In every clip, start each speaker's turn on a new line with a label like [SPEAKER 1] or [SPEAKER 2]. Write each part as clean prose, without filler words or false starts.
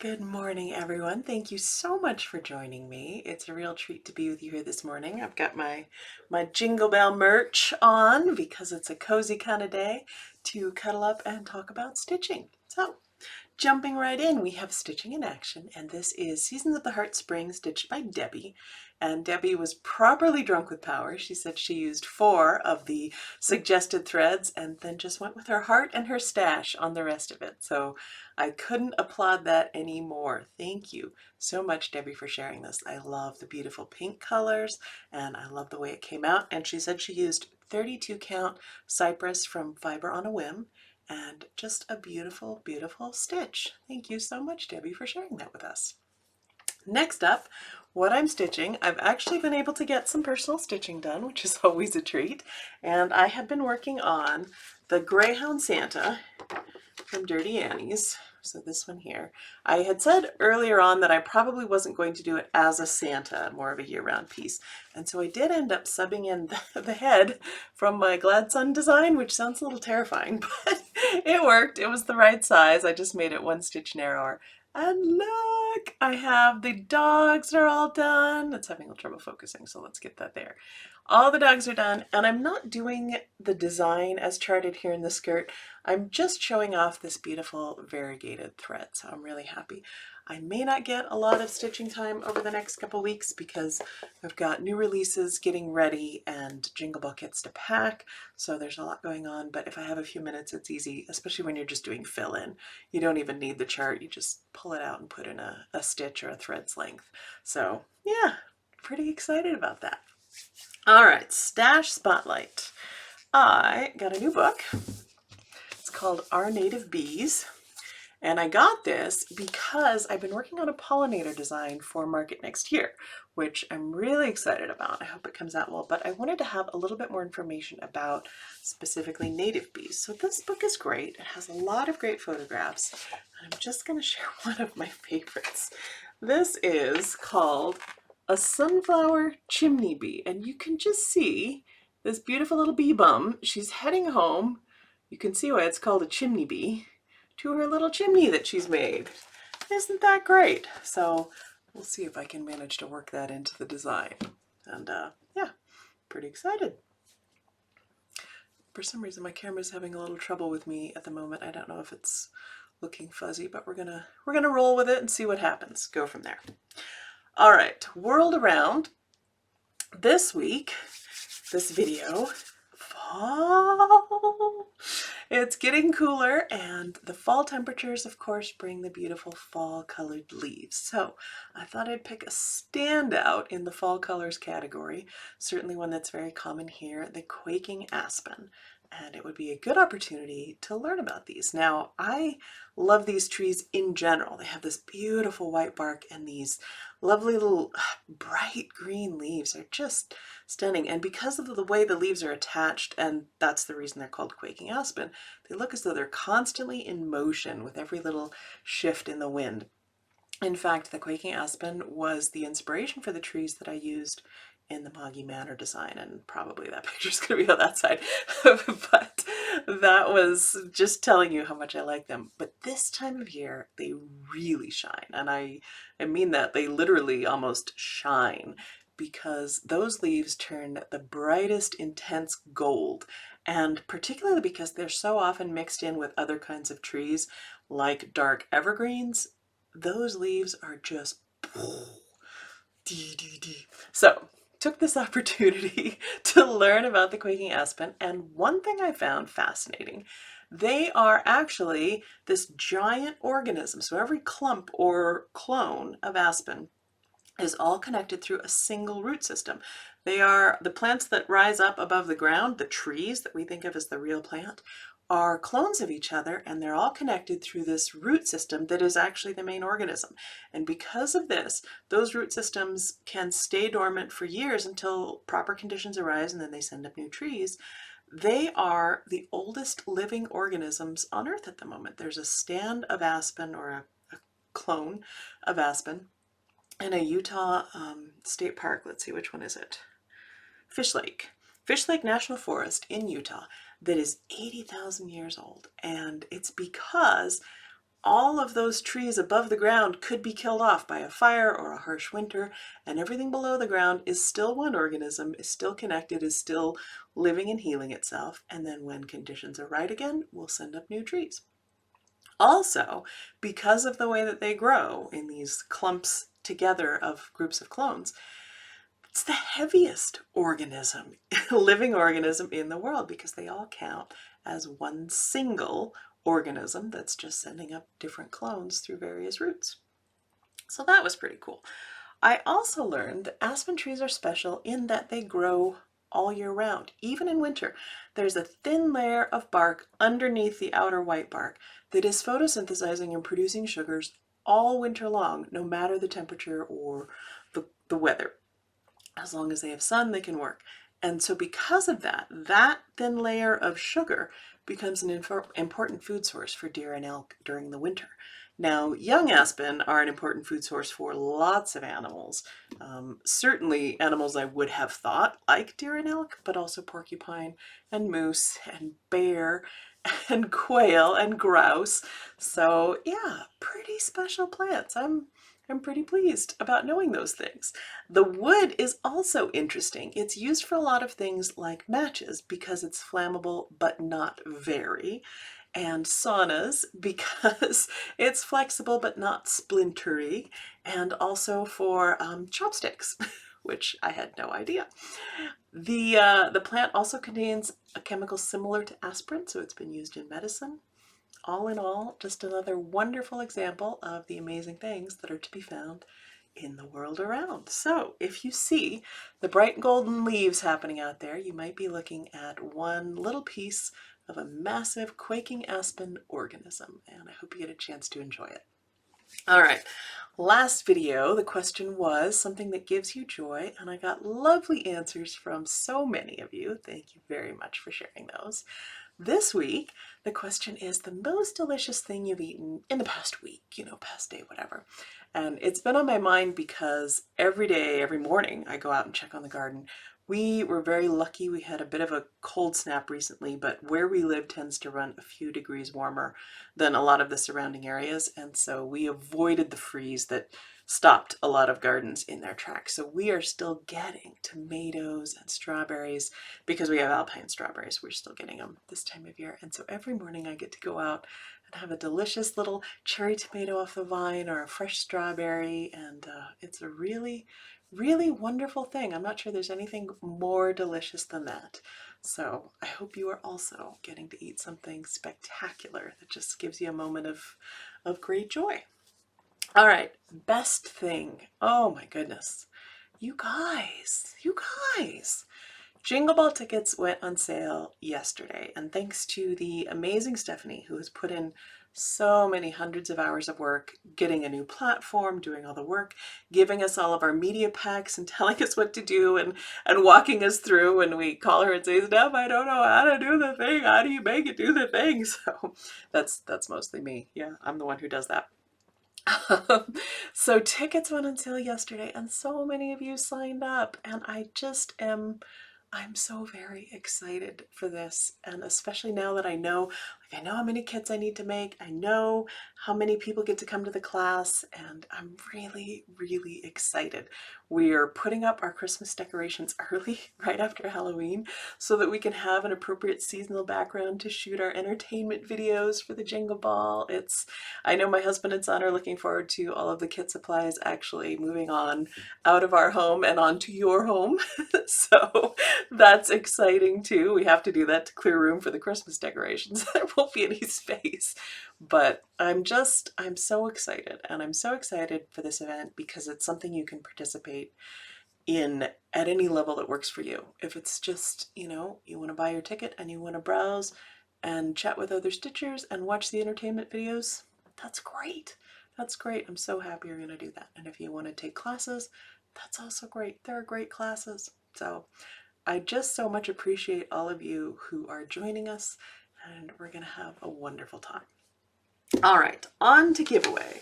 [SPEAKER 1] Good morning, everyone. Thank you so much for joining me. It's a real treat to be with you here this morning. I've got my Jingle Bell merch on because it's a cozy kind of day to cuddle up and talk about stitching. So, jumping right in, we have Stitching in Action, and this is Seasons of the Heart Spring, stitched by Debbie. And Debbie was properly drunk with power. She said she used 4 of the suggested threads and then just went with her heart and her stash on the rest of it. So I couldn't applaud that anymore. Thank you so much, Debbie, for sharing this. I love the beautiful pink colors and I love the way it came out. And she said she used 32 count cypress from Fiber on a Whim, and just a beautiful, beautiful stitch. Thank you so much, Debbie, for sharing that with us. Next up, what I'm stitching, I've actually been able to get some personal stitching done, which is always a treat. And I have been working on the Greyhound Santa from Dirty Annie's. So this one here. I had said earlier on that I probably wasn't going to do it as a Santa, more of a year-round piece. And so I did end up subbing in the head from my Glad Sun design, which sounds a little terrifying, but it worked. It was the right size. I just made it 1 stitch narrower. And look, I have the dogs are all done. It's having a little trouble focusing, so let's get that there. All the dogs are done, and I'm not doing the design as charted here in the skirt. I'm just showing off this beautiful variegated thread, so I'm really happy. I may not get a lot of stitching time over the next couple weeks because I've got new releases getting ready and Jingle Ball kits to pack, so there's a lot going on, but if I have a few minutes, it's easy, especially when you're just doing fill-in. You don't even need the chart, you just pull it out and put in a stitch or a thread's length. So yeah, pretty excited about that. All right, Stash Spotlight. I got a new book. It's called Our Native Bees. And I got this because I've been working on a pollinator design for market next year, which I'm really excited about. I hope it comes out well, but I wanted to have a little bit more information about specifically native bees. So this book is great. It has a lot of great photographs, and I'm just going to share one of my favorites. This is called A Sunflower Chimney Bee, and you can just see this beautiful little bee bum. She's heading home. You can see why it's called a chimney bee, to her little chimney that she's made. Isn't that great? So we'll see if I can manage to work that into the design. And yeah, pretty excited. For some reason my camera's having a little trouble with me at the moment. I don't know if it's looking fuzzy, but we're gonna roll with it and see what happens. Go from there. All right, World Around. This week, this video, fall. It's getting cooler, and the fall temperatures, of course, bring the beautiful fall colored leaves. So I thought I'd pick a standout in the fall colors category, certainly one that's very common here, the quaking aspen. And it would be a good opportunity to learn about these. Now, I love these trees in general. They have this beautiful white bark and these lovely little bright green leaves are just stunning. And because of the way the leaves are attached, and that's the reason they're called quaking aspen, they look as though they're constantly in motion with every little shift in the wind. In fact, the quaking aspen was the inspiration for the trees that I used in the Moggy Manor design, and probably that picture's gonna be on that side, but that was just telling you how much I like them. But this time of year, they really shine, and I mean that they literally almost shine, because those leaves turn the brightest intense gold, and particularly because they're so often mixed in with other kinds of trees like dark evergreens, those leaves are just so took this opportunity to learn about the quaking aspen, and one thing I found fascinating, they are actually this giant organism. So every clump or clone of aspen is all connected through a single root system. They are the plants that rise up above the ground, the trees that we think of as the real plant, are clones of each other, and they're all connected through this root system that is actually the main organism. And because of this, those root systems can stay dormant for years until proper conditions arise, and then they send up new trees. They are the oldest living organisms on Earth at the moment. There's a stand of aspen, or a clone of aspen, in a Utah state park. Let's see, which one is it? Fish Lake National Forest in Utah, that is 80,000 years old. And it's because all of those trees above the ground could be killed off by a fire or a harsh winter, and everything below the ground is still one organism, is still connected, is still living and healing itself, and then when conditions are right again, we'll send up new trees. Also, because of the way that they grow in these clumps together of groups of clones, it's the heaviest organism, living organism in the world, because they all count as one single organism that's just sending up different clones through various roots. So that was pretty cool. I also learned that aspen trees are special in that they grow all year round, even in winter. There's a thin layer of bark underneath the outer white bark that is photosynthesizing and producing sugars all winter long, no matter the temperature or the weather. As long as they have sun, they can work. And so because of that, that thin layer of sugar becomes an important food source for deer and elk during the winter. Now, young aspen are an important food source for lots of animals. Certainly animals I would have thought, like deer and elk, but also porcupine and moose and bear and quail and grouse. So yeah, pretty special plants. I'm pretty pleased about knowing those things. The wood is also interesting. It's used for a lot of things like matches because it's flammable but not very, and saunas because it's flexible but not splintery, and also for chopsticks, which I had no idea. The plant also contains a chemical similar to aspirin, so it's been used in medicine. All in all, just another wonderful example of the amazing things that are to be found in the world around. So if you see the bright golden leaves happening out there, you might be looking at one little piece of a massive quaking aspen organism, and I hope you get a chance to enjoy it. All right, last video, the question was something that gives you joy, and I got lovely answers from so many of you. Thank you very much for sharing those. This week, the question is the most delicious thing you've eaten in the past week, past day, whatever. And it's been on my mind because every day, every morning, I go out and check on the garden. We were very lucky. We had a bit of a cold snap recently, but where we live tends to run a few degrees warmer than a lot of the surrounding areas. And so we avoided the freeze that stopped a lot of gardens in their tracks. So we are still getting tomatoes and strawberries because we have alpine strawberries. We're still getting them this time of year. And so every morning I get to go out and have a delicious little cherry tomato off the vine or a fresh strawberry. And it's a really, really wonderful thing. I'm not sure there's anything more delicious than that. So I hope you are also getting to eat something spectacular that just gives you a moment of great joy. All right, best thing. Oh my goodness. You guys. Jingle Ball tickets went on sale yesterday, and thanks to the amazing Stephanie, who has put in so many hundreds of hours of work, getting a new platform, doing all the work, giving us all of our media packs and telling us what to do and walking us through when we call her and say, Steph, I don't know how to do the thing. How do you make it do the thing? So that's mostly me. Yeah, I'm the one who does that. So tickets went on sale yesterday and so many of you signed up, and I'm so very excited for this, and especially now that I know how many kits I need to make. I know how many people get to come to the class, and I'm really, really excited. We are putting up our Christmas decorations early, right after Halloween, so that we can have an appropriate seasonal background to shoot our entertainment videos for the Jingle Ball. I know my husband and son are looking forward to all of the kit supplies actually moving on out of our home and onto your home. So that's exciting too. We have to do that to clear room for the Christmas decorations. There won't be any space. But I'm so excited, and I'm so excited for this event because it's something you can participate in at any level that works for you. If it's just, you want to buy your ticket and you want to browse and chat with other Stitchers and watch the entertainment videos, that's great. That's great. I'm so happy you're going to do that. And if you want to take classes, that's also great. There are great classes. So I just so much appreciate all of you who are joining us, and we're going to have a wonderful time. All right, on to giveaway.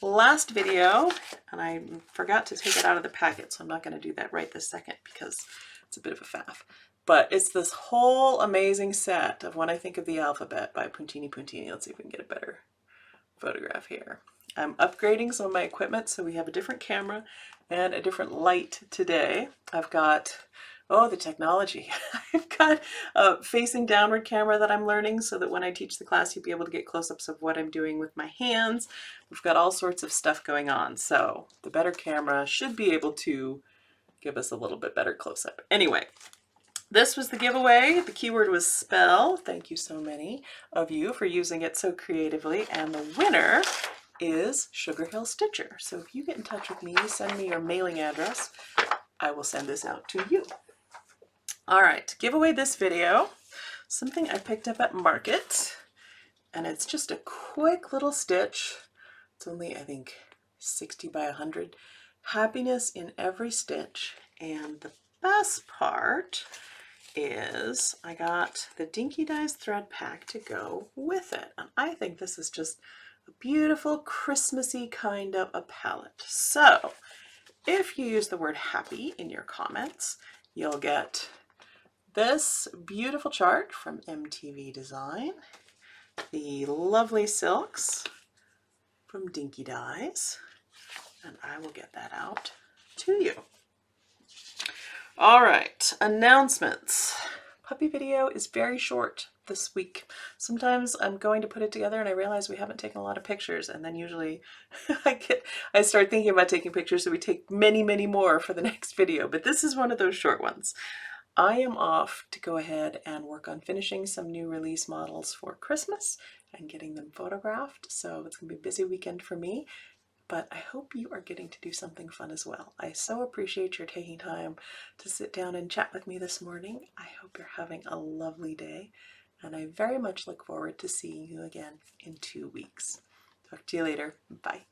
[SPEAKER 1] Last video, and I forgot to take it out of the packet, so I'm not going to do that right this second because it's a bit of a faff. But it's this whole amazing set of When I Think of the Alphabet by Puntini. Let's see if we can get a better photograph here. I'm upgrading some of my equipment, so we have a different camera and a different light today. I've got, oh, the technology. I've got a facing downward camera that I'm learning so that when I teach the class, you'll be able to get close-ups of what I'm doing with my hands. We've got all sorts of stuff going on, so the better camera should be able to give us a little bit better close-up. Anyway, this was the giveaway. The keyword was spell. Thank you so many of you for using it so creatively. And the winner is Sugar Hill Stitcher. So if you get in touch with me, send me your mailing address, I will send this out to you. All right, to give away this video, something I picked up at Market, and it's just a quick little stitch. It's only, I think, 60 by 100. Happiness in every stitch. And the best part is I got the Dinky Dyes thread pack to go with it. And I think this is just a beautiful Christmassy kind of a palette. So if you use the word happy in your comments, you'll get this beautiful chart from MTV Design, the lovely silks from Dinky Dyes, and I will get that out to you. All right, announcements. Puppy video is very short this week. Sometimes I'm going to put it together and I realize we haven't taken a lot of pictures, and then usually I start thinking about taking pictures, so we take many, many more for the next video, but this is one of those short ones. I am off to go ahead and work on finishing some new release models for Christmas and getting them photographed, so it's going to be a busy weekend for me. But I hope you are getting to do something fun as well. I so appreciate your taking time to sit down and chat with me this morning. I hope you're having a lovely day, and I very much look forward to seeing you again in 2 weeks. Talk to you later. Bye.